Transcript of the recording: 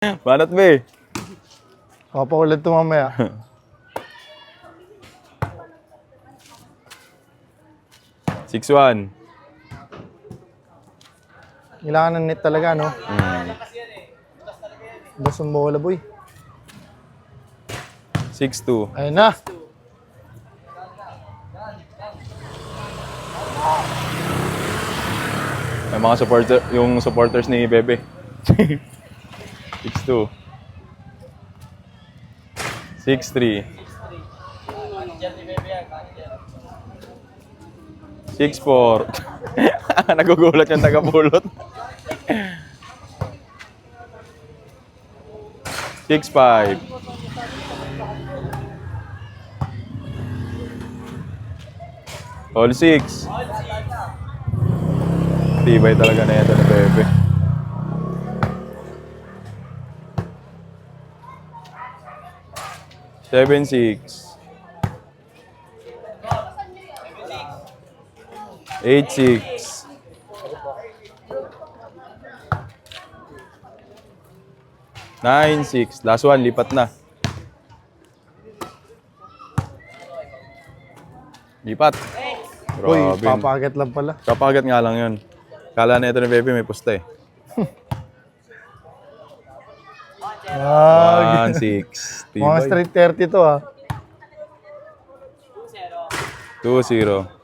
Banat be. Papaulit ito mamaya. Six one. Kailangan ng net talaga, no? Basta ang bola, boy. 6-2. Ayun na. May mga supporters ni Bebe. 6-2. 6-3. 6-4. Nagugulat yung taga-pulot. 6-5. All 6. Tibay talaga na ito ni Bebe. 7-6. 8-6. 9-6. Last one, lipat na. Lipat. Uy, Grabe. papagat lang pala. Kapagat nga lang yun. Kala na ito ni Bebe may pusta eh. 1-6. Mga Tibay. street 30 to, ah. 2-0.